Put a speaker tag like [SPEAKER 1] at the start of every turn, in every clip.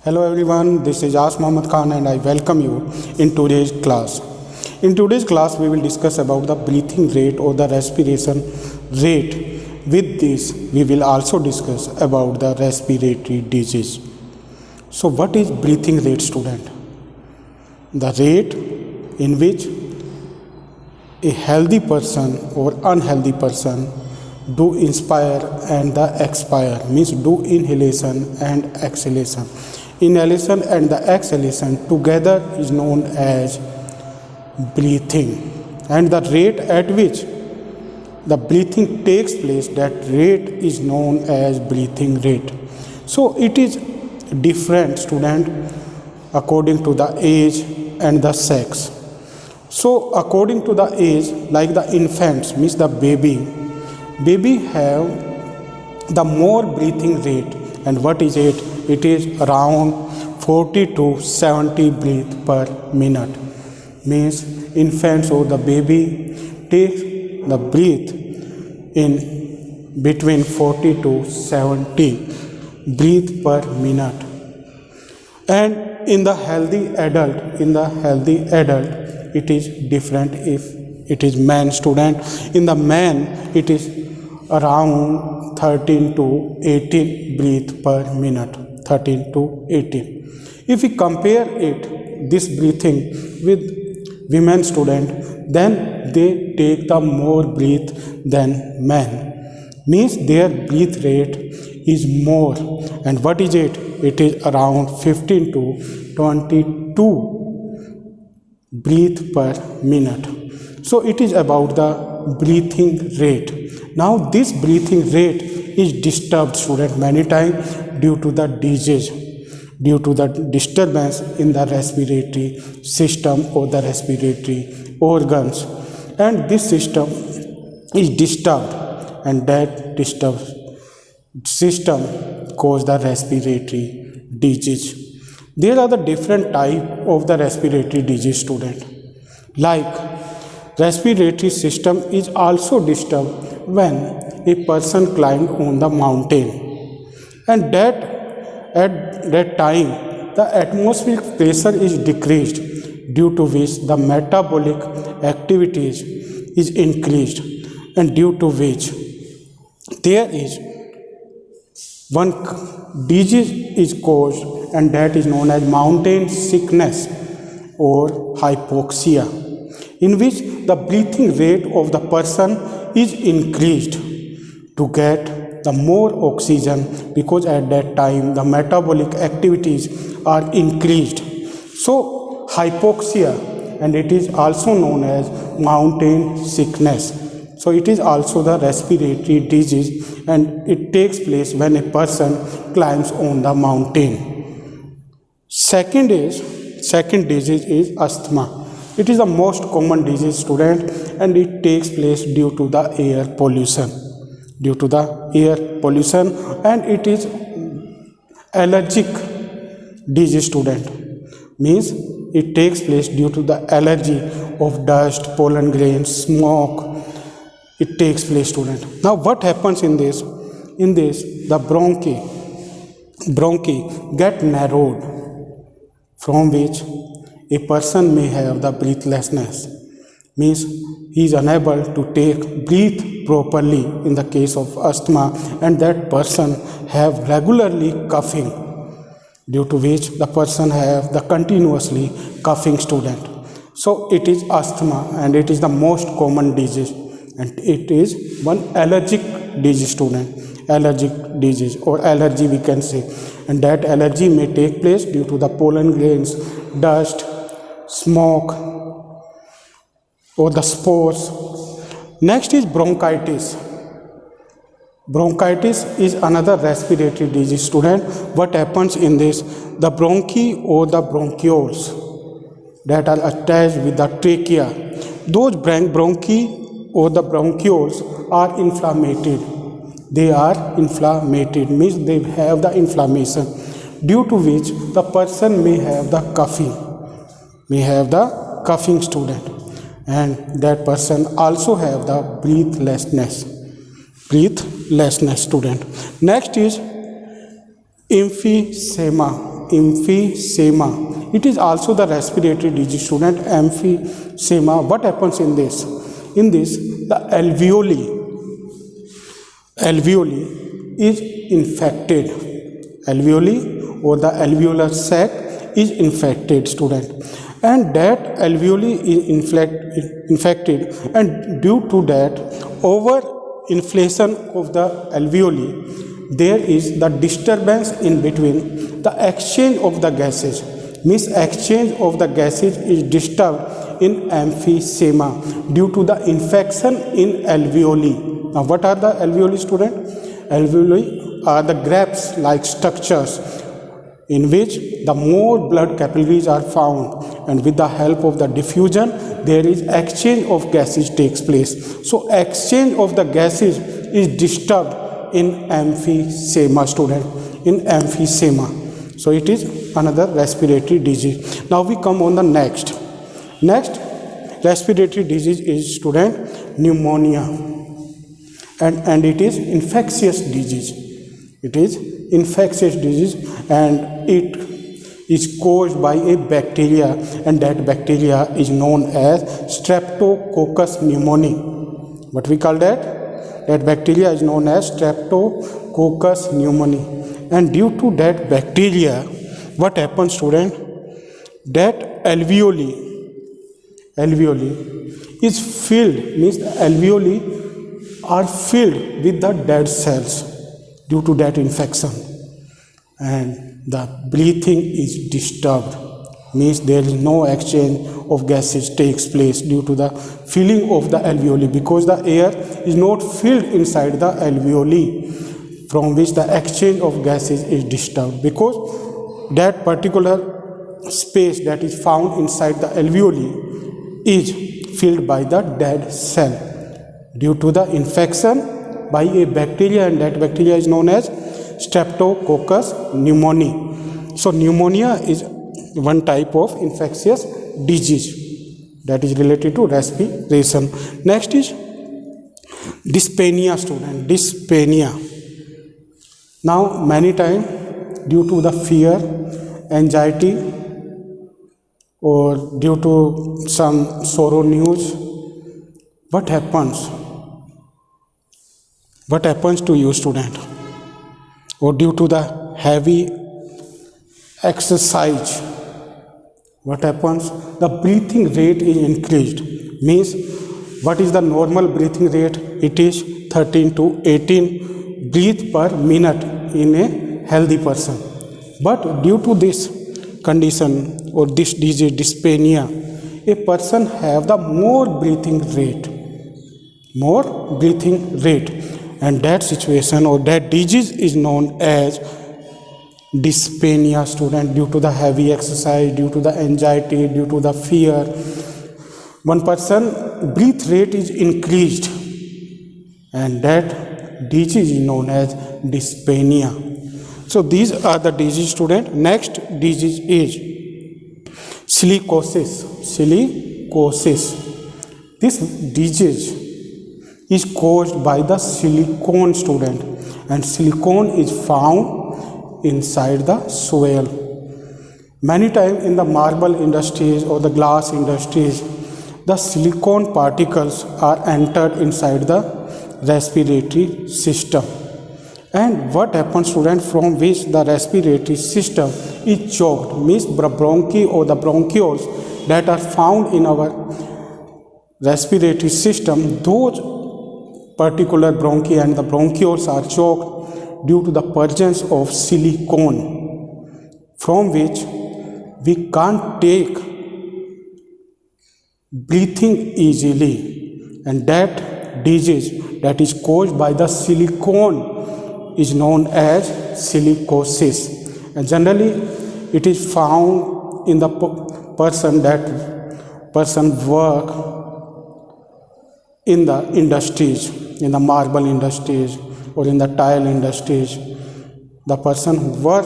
[SPEAKER 1] Hello everyone, this is As Mohammad Khan and I welcome you in today's class. In today's class, we will discuss about the breathing rate or the respiration rate. With this, we will also discuss about the respiratory disease. So what is breathing rate, student? The rate in which a healthy person or unhealthy person do inspire and the expire, means do inhalation and exhalation. Inhalation and the exhalation together is known as breathing, and the rate at which the breathing takes place, that rate is known as breathing rate. So it is different, student, according to the age and the sex. So according to the age, like the infants, means the baby have the more breathing rate. And what is it? It is around 40 to 70 breath per minute. Means infants or the baby takes the breath in between 40 to 70 breath per minute. And in the healthy adult, it is different if it is man, student. In the man, it is around 13 to 18 breath per minute. 13 to 18. If we compare this breathing with women, student, then they take the more breath than men. Means their breath rate is more. And what is it? It is around 15 to 22 breath per minute. So it is about the breathing rate. Now this breathing rate is disturbed, student, many times due to the disease, due to the disturbance in the respiratory system or the respiratory organs. And this system is disturbed, and that disturbed system causes the respiratory disease. There are the different type of the respiratory disease, student. Like respiratory system is also disturbed when a person climbed on the mountain, and that at that time the atmospheric pressure is decreased, due to which the metabolic activities is increased, and due to which there is one disease is caused, and that is known as mountain sickness or hypoxia, in which the breathing rate of the person is increased to get the more oxygen, because at that time the metabolic activities are increased. So hypoxia, and it is also known as mountain sickness. So it is also the respiratory disease, and it takes place when a person climbs on the mountain. Second disease is asthma. It is the most common disease, student, and it takes place due to the air pollution. And it is allergic disease, student. Means it takes place due to the allergy of dust, pollen grains, smoke. It takes place, student. Now what happens in this? In this, the bronchi get narrowed, from which a person may have the breathlessness. Means he is unable to breathe properly in the case of asthma, and that person have regularly coughing, due to which the person have the continuously coughing, student. So it is asthma, and it is the most common disease, and it is one allergic disease, student. Allergic disease or allergy, we can say, and that allergy may take place due to the pollen grains, dust, smoke, or the spores. Next is bronchitis. Bronchitis is another respiratory disease, student. What happens in this? The bronchi or the bronchioles that are attached with the trachea, those bronchi or the bronchioles are inflamed. They are inflamed, means they have the inflammation, due to which the person may have the coughing, student, and that person also have the breathlessness, student. Next is emphysema. emphysema. It is also the respiratory disease, student. Emphysema. What happens in this? In this, the alveoli is infected. Alveoli or the alveolar sac is infected, student, and that alveoli is infected, and due to that over inflation of the alveoli, there is the disturbance in between the exchange of the gases. Means exchange of the gases is disturbed in emphysema due to the infection in alveoli. Now, what are the alveoli, student? Alveoli are the grapes-like structures in which the more blood capillaries are found, and with the help of the diffusion, there is exchange of gases takes place. So, exchange of the gases is disturbed in emphysema, student. In emphysema. So, it is another respiratory disease. Now, we come on the next. Next respiratory disease is, student, pneumonia, and it is infectious disease. It is infectious disease, and it is caused by a bacteria, and that bacteria is known as Streptococcus pneumoniae. What we call that? That bacteria is known as Streptococcus pneumoniae. And due to that bacteria, what happens, student? That alveoli is filled, means the alveoli are filled with the dead cells due to that infection, and the breathing is disturbed. Means there is no exchange of gases takes place due to the filling of the alveoli, because the air is not filled inside the alveoli, from which the exchange of gases is disturbed, because that particular space that is found inside the alveoli is filled by the dead cell due to the infection by a bacteria, and that bacteria is known as Streptococcus pneumoniae. So, pneumonia is one type of infectious disease that is related to respiration. Next is dyspnea, student. Dyspnea. Now, many times due to the fear, anxiety, or due to some sorrow news, what happens? What happens to you, student? Or due to the heavy exercise, what happens? The breathing rate is increased. Means, what is the normal breathing rate? It is 13 to 18 breath per minute in a healthy person. But due to this condition or this disease, dyspnea, a person have the more breathing rate, and that situation or that disease is known as dyspnea, student. Due to the heavy exercise, due to the anxiety, due to the fear, one person breath rate is increased, and that disease is known as dyspnea. So these are the disease, student. Next disease is silicosis. This disease is caused by the silicone, student, and silicone is found inside the soil. Many times in the marble industries or the glass industries, the silicone particles are entered inside the respiratory system. And what happens, student, from which the respiratory system is choked, means the bronchi or the bronchioles that are found in our respiratory system, those particular bronchi and the bronchioles are choked due to the presence of silicone, from which we can't take breathing easily, and that disease that is caused by the silicone is known as silicosis, and generally it is found in the person work in the industries, in the marble industries or in the tile industries. The person who work,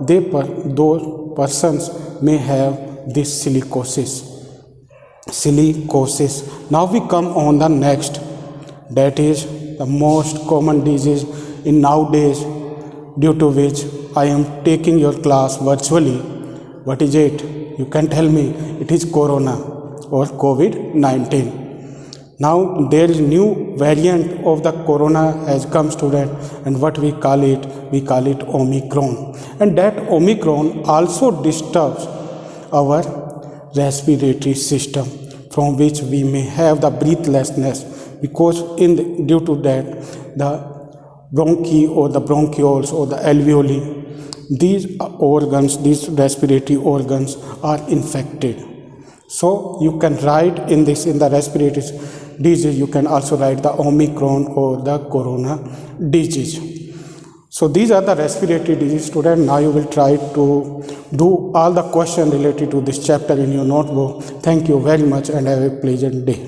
[SPEAKER 1] those persons may have this silicosis. Now we come on the next, that is the most common disease in nowadays, due to which I am taking your class virtually. What is it? You can tell me. It is corona or COVID-19. Now there is new variant of the corona has come, student, and what we call it Omicron. And that Omicron also disturbs our respiratory system, from which we may have the breathlessness, because due to that the bronchi or the bronchioles or the alveoli, these organs, these respiratory organs are infected. So you can write in the respiratory disease, you can also write the Omicron or the corona disease. So these are the respiratory disease, student. Now you will try to do all the questions related to this chapter in your notebook. Thank you very much and have a pleasant day.